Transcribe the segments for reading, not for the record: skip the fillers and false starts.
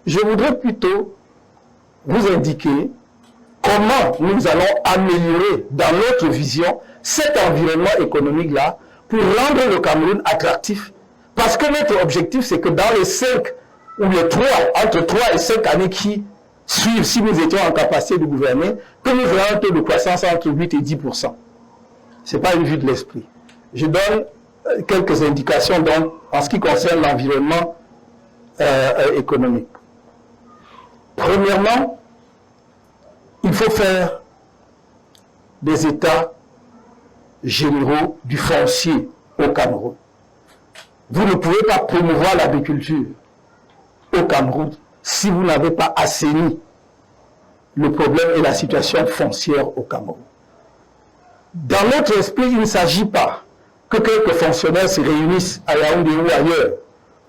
je voudrais plutôt vous indiquer comment nous allons améliorer dans notre vision cet environnement économique-là pour rendre le Cameroun attractif. Parce que notre objectif, c'est que dans les 5 ou les 3, entre 3 et 5 années qui suivent, si nous étions en capacité de gouverner, que nous ayons un taux de croissance entre 8 et 10%. Ce n'est pas une vue de l'esprit. Je donne quelques indications donc, en ce qui concerne l'environnement économique. Premièrement, il faut faire des états généraux du foncier au Cameroun. Vous ne pouvez pas promouvoir l'agriculture au Cameroun si vous n'avez pas assaini le problème et la situation foncière au Cameroun. Dans notre esprit, il ne s'agit pas que quelques fonctionnaires se réunissent à Yaoundé ou ailleurs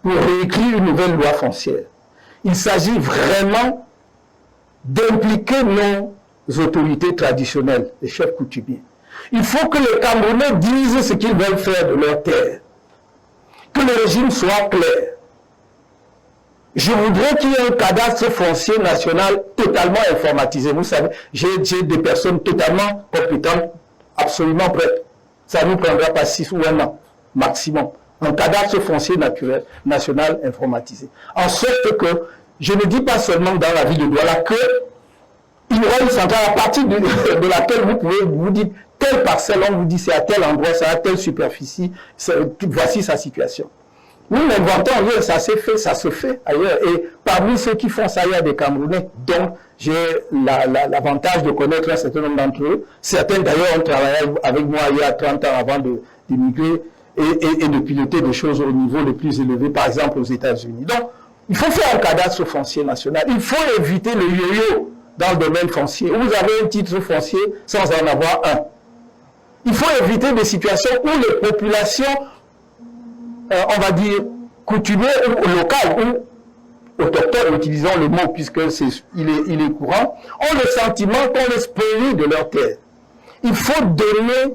pour réécrire une nouvelle loi foncière. Il s'agit vraiment d'impliquer nos autorités traditionnelles, les chefs coutumiers. Il faut que les Camerounais disent ce qu'ils veulent faire de leur terre. Que le régime soit clair. Je voudrais qu'il y ait un cadastre foncier national totalement informatisé. Vous savez, j'ai des personnes totalement compétentes, absolument prêtes. Ça ne nous prendra pas 6 ou 1 an, maximum. Un cadastre foncier national informatisé. En sorte que, je ne dis pas seulement dans la ville de Douala, que il y aura une centrale à partir de laquelle vous pouvez vous dire telle parcelle, on vous dit c'est à tel endroit, c'est à telle superficie, voici sa situation. Nous l'inventons ailleurs, ça s'est fait, ça se fait ailleurs. Et parmi ceux qui font ça, il y a des Camerounais, dont j'ai l'avantage de connaître un certain nombre d'entre eux. Certains d'ailleurs ont travaillé avec moi il y a 30 ans avant d'immigrer et de piloter des choses au niveau le plus élevé, par exemple aux États-Unis. Donc, il faut faire un cadastre foncier national. Il faut éviter le yo-yo dans le domaine foncier. Vous avez un titre foncier sans en avoir un. Il faut éviter des situations où les populations, on va dire, coutumières ou locales, ou autochtones, utilisons le mot puisqu'il est courant, ont le sentiment qu'on les spolie de leur terre. Il faut donner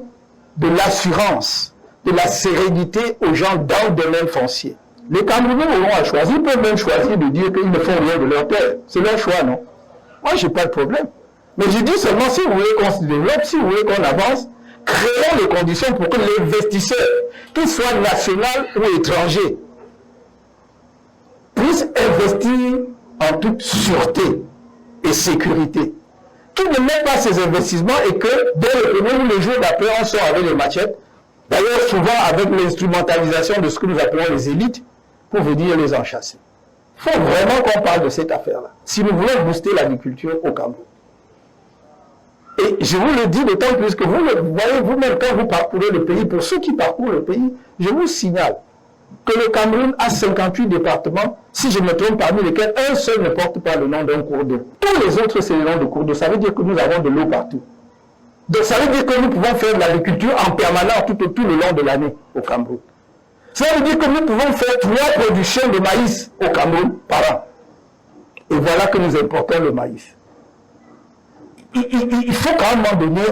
de l'assurance, de la sérénité aux gens dans le domaine foncier. Les Camerounais auront à choisir, ils peuvent même choisir de dire qu'ils ne font rien de leur terre. C'est leur choix, non? Moi, je n'ai pas de problème. Mais je dis seulement, si vous voulez qu'on se développe, si vous voulez qu'on avance, créons les conditions pour que l'investisseur, qu'il soit national ou étranger, puisse investir en toute sûreté et sécurité. Qu'il ne mette pas ses investissements et que dès le premier ou le jour d'après, on sort avec les machettes. D'ailleurs, souvent avec l'instrumentalisation de ce que nous appelons les élites, pour venir les enchasser. Il faut vraiment qu'on parle de cette affaire-là, si nous voulons booster l'agriculture au Cameroun. Et je vous le dis d'autant plus que vous voyez vous-même quand vous parcourez le pays, pour ceux qui parcourent le pays, je vous signale que le Cameroun a 58 départements, si je me trompe, parmi lesquels un seul ne porte pas le nom d'un cours d'eau. Tous les autres, c'est le nom de cours d'eau. Ça veut dire que nous avons de l'eau partout. Donc ça veut dire que nous pouvons faire de l'agriculture en permanence tout le long de l'année au Cameroun. Ça veut dire que nous pouvons faire 3 productions de maïs au Cameroun par an. Et voilà que nous importons le maïs. Il faut qu'à un moment donné,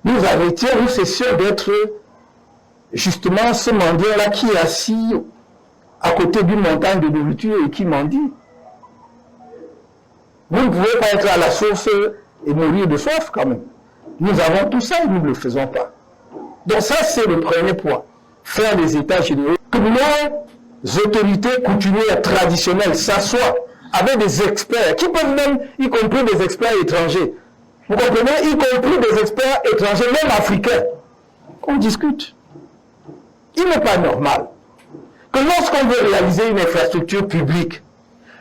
nous arrêtions, nous cessions d'être justement ce mendiant-là qui est assis à côté d'une montagne de nourriture et qui mendie. Vous ne pouvez pas être à la source et mourir de soif quand même. Nous avons tout ça et nous ne le faisons pas. Donc ça, c'est le premier point. Faire des états généraux. Que nos autorités coutumières traditionnelles s'assoient avec des experts, qui peuvent même, y compris des experts étrangers. Vous comprenez? Y compris des experts étrangers, même africains. On discute. Il n'est pas normal que lorsqu'on veut réaliser une infrastructure publique,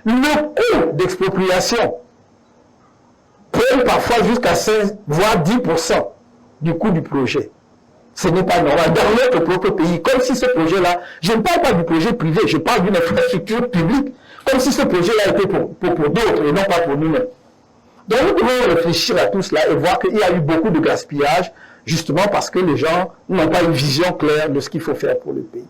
le coût d'expropriation prenne parfois jusqu'à 5, voire 10% du coût du projet. Ce n'est pas normal. Dans notre propre pays, comme si ce projet-là, je ne parle pas du projet privé, je parle d'une infrastructure publique, comme si ce projet-là était pour d'autres et non pas pour nous-mêmes. Donc nous devons réfléchir à tout cela et voir qu'il y a eu beaucoup de gaspillage, justement parce que les gens n'ont pas une vision claire de ce qu'il faut faire pour le pays.